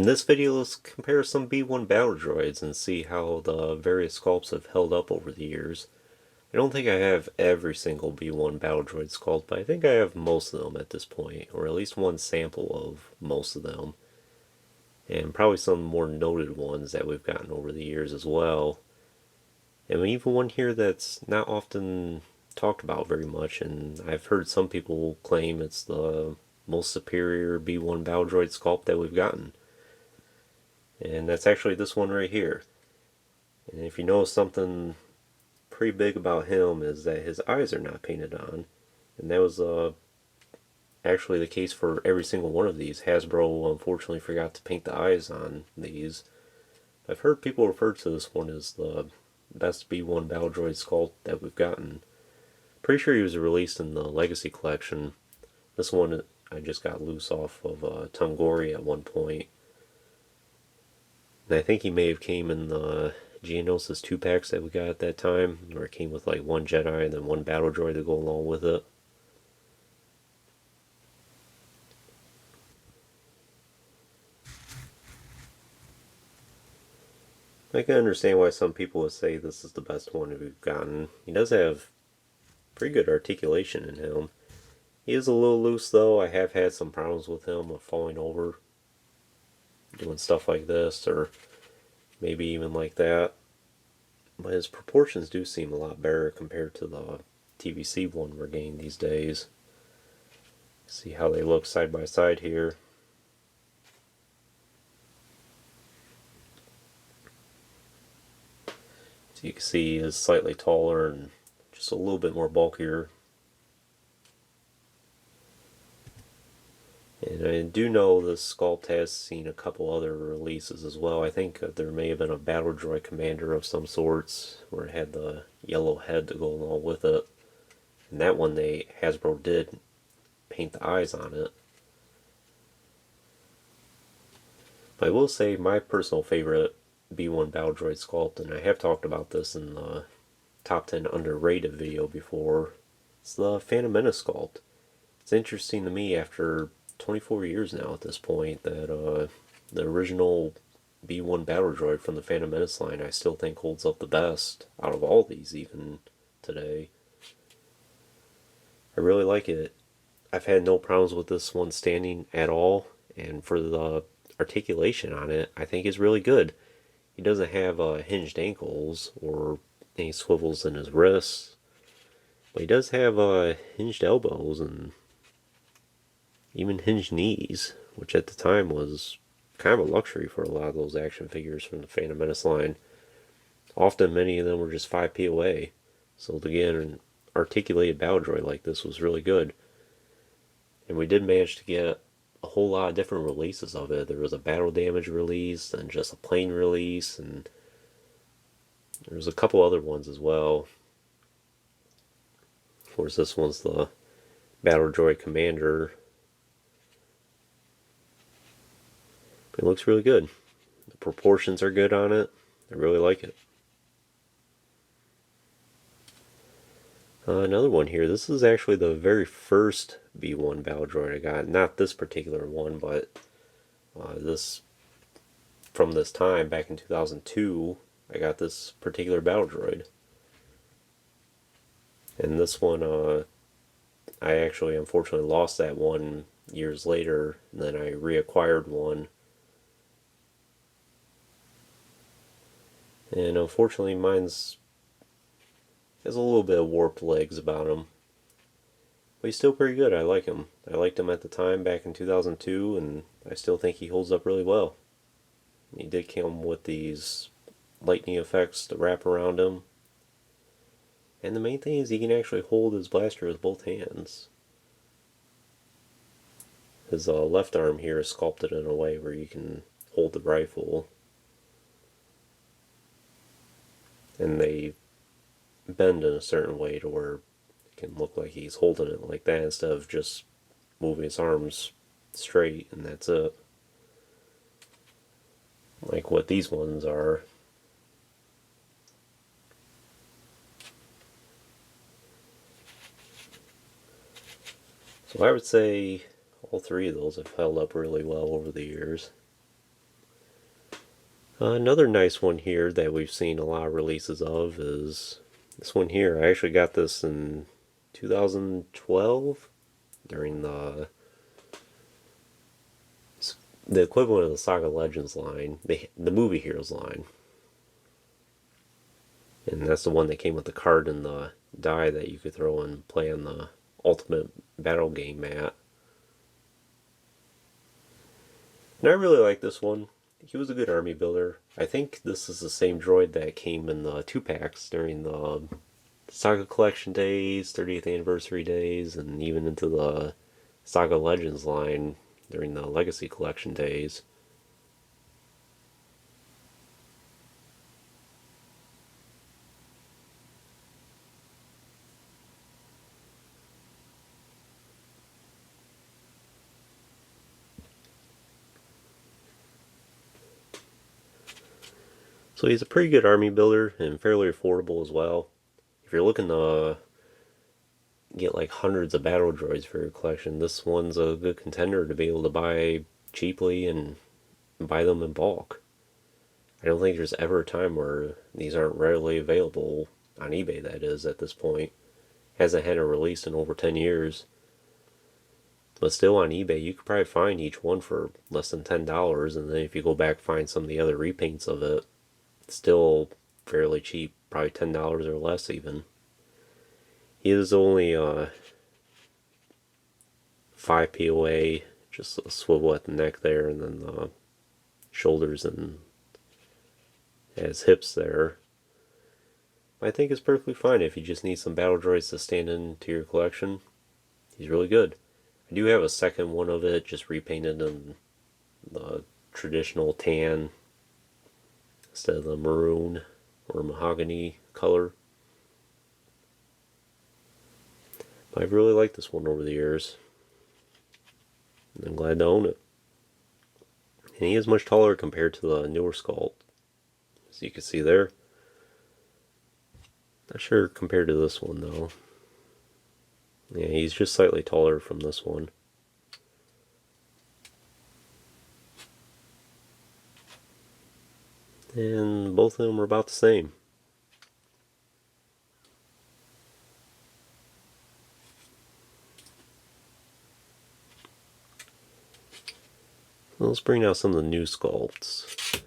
this video, let's compare some B1 battle droids and see how the various sculpts have held up over the years. I don't think I have every single B1 battle droid sculpt, but I think I have most of them at this point, or at least one sample of most of them. And probably some more noted ones that we've gotten over the years as well. And even one here that's not often talked about very much, and I've heard some people claim it's the most superior B1 battle droid sculpt that we've gotten. And that's actually this one right here. And if you know something pretty big about him is that his eyes are not painted on. And that was actually the case for every single one of these. Hasbro unfortunately forgot to paint the eyes on these. I've heard people refer to this one as the best B1 battle droid sculpt that we've gotten. Pretty sure he was released in the Legacy collection. This one I just got loose off of Tungori at one point. And I think he may have came in the Geonosis 2-packs that we got at that time, where it came with like one Jedi and then one battle droid to go along with it. I can understand why some people would say this is the best one we've gotten. He does have pretty good articulation in him. He is a little loose though. I have had some problems with him of falling over, doing stuff like this, or maybe even like that. But his proportions do seem a lot better compared to the TVC one we're getting these days. See how they look side by side here. So you can see he is slightly taller and just a little bit more bulkier. And I do know this sculpt has seen a couple other releases as well. I think there may have been a Battle Droid Commander of some sorts where it had the yellow head to go along with it. And that one Hasbro did paint the eyes on it. But I will say my personal favorite B1 Battle Droid sculpt, and I have talked about this in the top 10 underrated video before, it's the Phantom Menace sculpt. It's interesting to me after 24 years now at this point that the original B1 battle droid from the Phantom Menace line I still think holds up the best out of all these even today. I really like it. I've had no problems with this one standing at all, and for the articulation on it I think is really good. He doesn't have hinged ankles or any swivels in his wrists, but he does have hinged elbows and even hinged knees, which at the time was kind of a luxury for a lot of those action figures from the Phantom Menace line. Often many of them were just 5 POA, so to get an articulated battle droid like this was really good. And we did manage to get a whole lot of different releases of it. There was a battle damage release, and just a plain release, and there was a couple other ones as well. Of course, this one's the Battle Droid Commander. It looks really good. The proportions are good on it. I really like it. Another one here. This is actually the very first B1 battle droid I got. Not this particular one, but this from this time back in 2002. I got this particular battle droid. And this one, I actually unfortunately lost that one years later, and then I reacquired one. And unfortunately mine's has a little bit of warped legs about him. But he's still pretty good. I like him. I liked him at the time back in 2002, and I still think he holds up really well. He did come with these lightning effects to wrap around him. And the main thing is he can actually hold his blaster with both hands. His left arm here is sculpted in a way where you can hold the rifle. And they bend in a certain way to where it can look like he's holding it like that instead of just moving his arms straight and that's it. Like what these ones are. So I would say all three of those have held up really well over the years. Another nice one here that we've seen a lot of releases of is this one here. I actually got this in 2012 during the equivalent of the Saga Legends line, the movie Heroes line. And that's the one that came with the card and the die that you could throw and play on the Ultimate Battle Game mat. And I really like this one. He was a good army builder. I think this is the same droid that came in the 2-packs during the Saga Collection days, 30th anniversary days, and even into the Saga Legends line during the Legacy Collection days. So he's a pretty good army builder and fairly affordable as well. If you're looking to get like hundreds of battle droids for your collection, this one's a good contender to be able to buy cheaply and buy them in bulk. I don't think there's ever a time where these aren't readily available on eBay, that is, at this point. Hasn't had a release in over 10 years. But still on eBay, you could probably find each one for less than $10, and then if you go back find some of the other repaints of it, still fairly cheap, probably $10 or less even. He is only 5 POA, just a swivel at the neck there, and then the shoulders and has hips there. I think it's perfectly fine if you just need some battle droids to stand into your collection. He's really good. I do have a second one of it, just repainted in the traditional tan instead of the maroon or mahogany color. But I've really liked this one over the years. And I'm glad to own it. And he is much taller compared to the newer sculpt, as you can see there. Not sure compared to this one though. Yeah, he's just slightly taller from this one. And both of them are about the same. Let's bring out some of the new sculpts.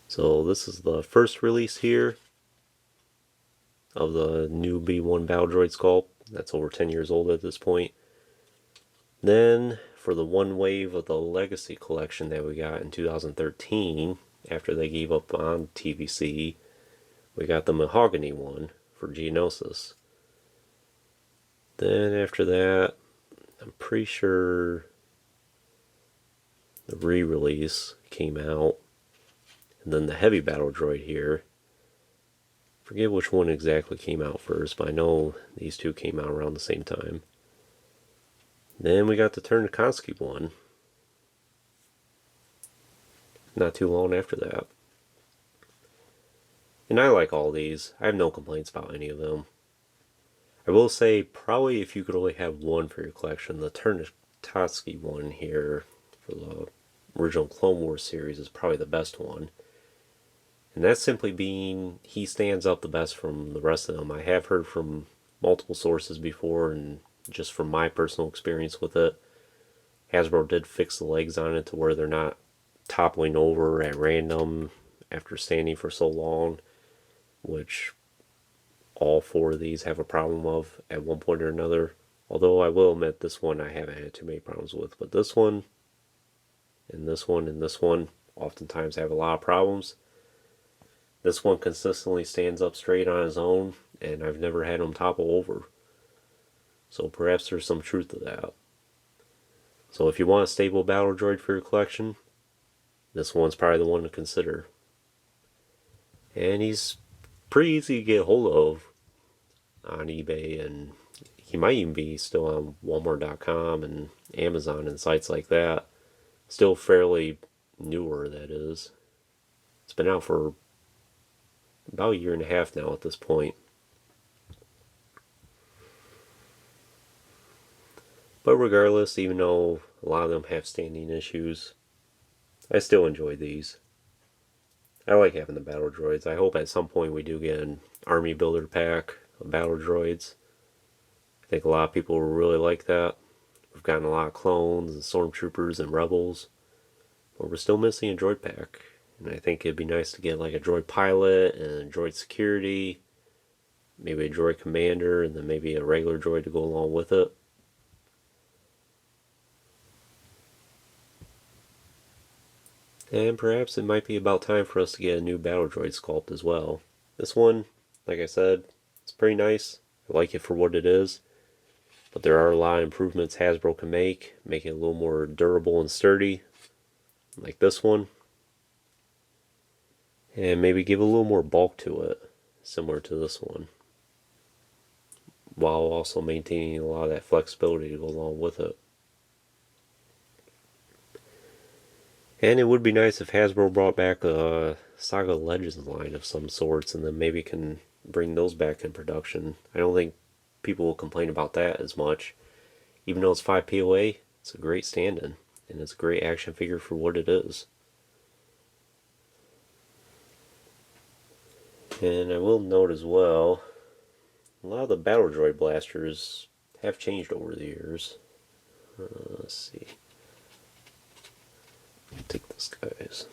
So this is the first release here of the new B1 Battle Droid sculpt. That's over 10 years old at this point. Then for the one wave of the Legacy collection that we got in 2013, after they gave up on TVC, we got the mahogany one for Geonosis. Then after that, I'm pretty sure the re-release came out. And then the heavy battle droid here. Forget which one exactly came out first, but I know these two came out around the same time. Then we got the Turnikoski one. Not too long after that. And I like all these. I have no complaints about any of them. I will say, probably if you could only have one for your collection, the Turnikoski one here for the original Clone Wars series is probably the best one. And that's simply being he stands up the best from the rest of them. I have heard from multiple sources before, and just from my personal experience with it, Hasbro did fix the legs on it to where they're not toppling over at random after standing for so long, which all four of these have a problem of at one point or another. Although I will admit this one I haven't had too many problems with, but this one and this one and this one oftentimes have a lot of problems. This one consistently stands up straight on his own, and I've never had him topple over. So perhaps there's some truth to that. So if you want a stable battle droid for your collection, this one's probably the one to consider. And he's pretty easy to get hold of on eBay, and he might even be still on Walmart.com and Amazon and sites like that. Still fairly newer, that is. It's been out for about a year and a half now at this point. But regardless, even though a lot of them have standing issues, I still enjoy these. I like having the battle droids. I hope at some point we do get an army builder pack of battle droids. I think a lot of people will really like that. We've gotten a lot of clones and stormtroopers and rebels, but we're still missing a droid pack. And I think it'd be nice to get like a droid pilot and a droid security, maybe a droid commander, and then maybe a regular droid to go along with it. And perhaps it might be about time for us to get a new battle droid sculpt as well. This one, like I said, it's pretty nice. I like it for what it is. But there are a lot of improvements Hasbro can make it a little more durable and sturdy, like this one. And maybe give a little more bulk to it, similar to this one, while also maintaining a lot of that flexibility to go along with it. And it would be nice if Hasbro brought back a Saga Legends line of some sorts, and then maybe can bring those back in production. I don't think people will complain about that as much. Even though it's 5 POA, it's a great stand-in, and it's a great action figure for what it is. And I will note as well, a lot of the Battle Droid blasters have changed over the years. Let's see. I'll take this, guys.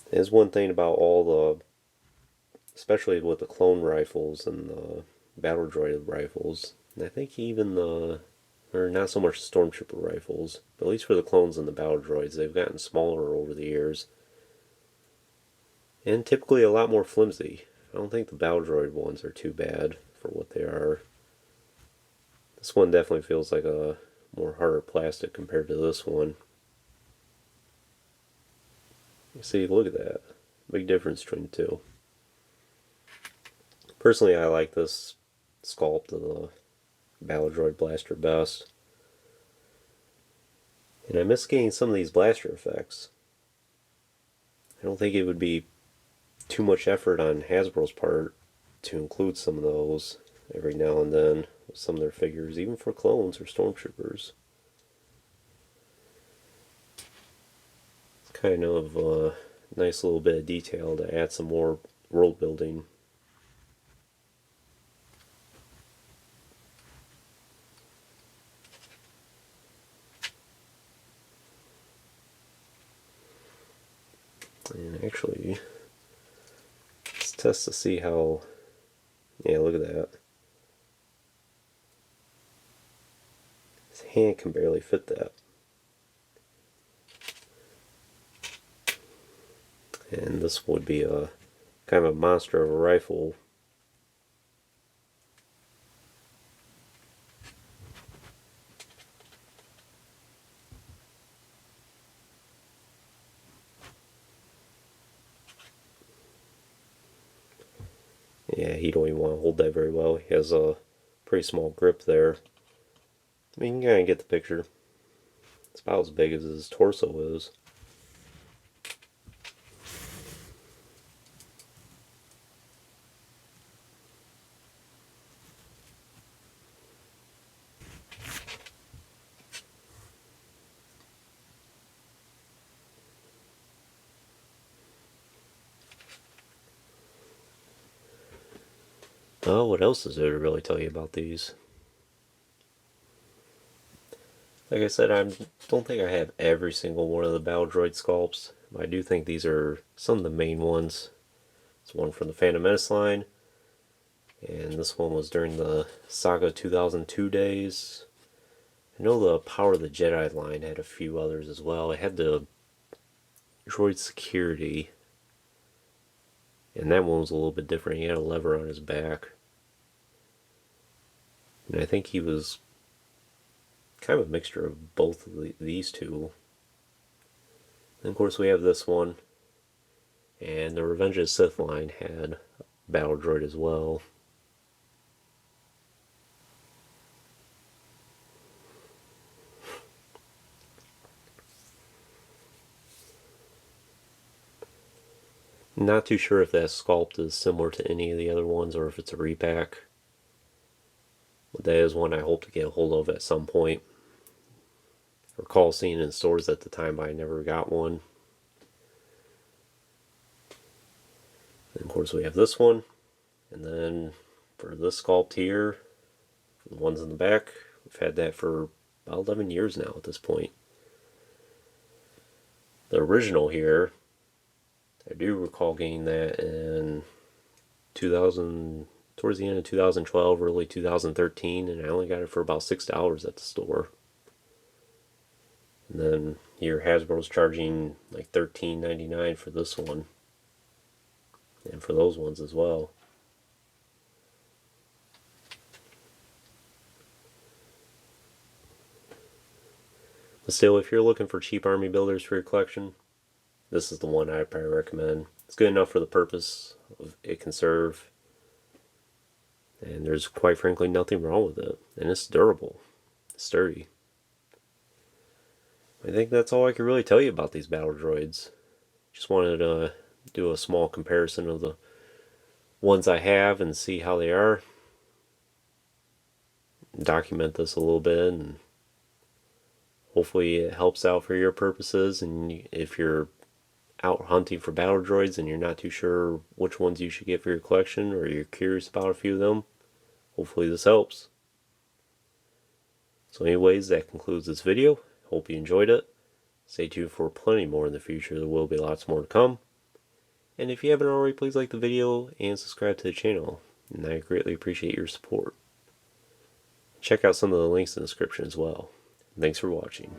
There's one thing about all the, especially with the clone rifles and the battle droid rifles, and I think even or not so much stormtrooper rifles, but at least for the clones and the battle droids, they've gotten smaller over the years. And typically a lot more flimsy. I don't think the battle droid ones are too bad for what they are. This one definitely feels like a more harder plastic compared to this one. You see, look at that. Big difference between the two. Personally, I like this sculpt of the Battle Droid Blaster best. And I miss getting some of these blaster effects. I don't think it would be too much effort on Hasbro's part to include some of those every now and then with some of their figures, even for clones or stormtroopers. It's kind of a nice little bit of detail to add some more world building. And actually, let's test to see how, yeah, look at that. His hand can barely fit that. And this would be a kind of a monster of a rifle. Yeah, he don't even want to hold that very well. He has a pretty small grip there. I mean, you can kind of get the picture. It's about as big as his torso is. Oh, what else is there to really tell you about these? Like I said, I don't think I have every single one of the Battle Droid sculpts, but I do think these are some of the main ones. It's one from the Phantom Menace line, and this one was during the Saga 2002 days. I know the Power of the Jedi line had a few others as well. It had the Droid Security, and that one was a little bit different. He had a lever on his back. And I think he was kind of a mixture of both of these two. And of course we have this one. And the Revenge of the Sith line had Battle Droid as well. Not too sure if that sculpt is similar to any of the other ones or if it's a repack. That is one I hope to get a hold of at some point. I recall seeing it in stores at the time, but I never got one. And of course we have this one. And then for this sculpt here, the ones in the back, we've had that for about 11 years now at this point. The original here, I do recall getting that in 2000, towards the end of 2012, early 2013, and I only got it for about $6 at the store. And then here Hasbro's charging like $13.99 for this one, and for those ones as well. But still, if you're looking for cheap army builders for your collection, this is the one I'd probably recommend. It's good enough for the purpose it can serve, and there's quite frankly nothing wrong with it. And it's durable, it's sturdy. I think that's all I can really tell you about these battle droids. Just wanted to do a small comparison of the ones I have and see how they are. Document this a little bit, and hopefully it helps out for your purposes. And if you're out hunting for battle droids and you're not too sure which ones you should get for your collection, or you're curious about a few of them, hopefully this helps. So anyways, that concludes this video. Hope you enjoyed it. Stay tuned for plenty more in the future. There will be lots more to come. And if you haven't already, please like the video and subscribe to the channel, and I greatly appreciate your support. Check out some of the links in the description as well. Thanks for watching.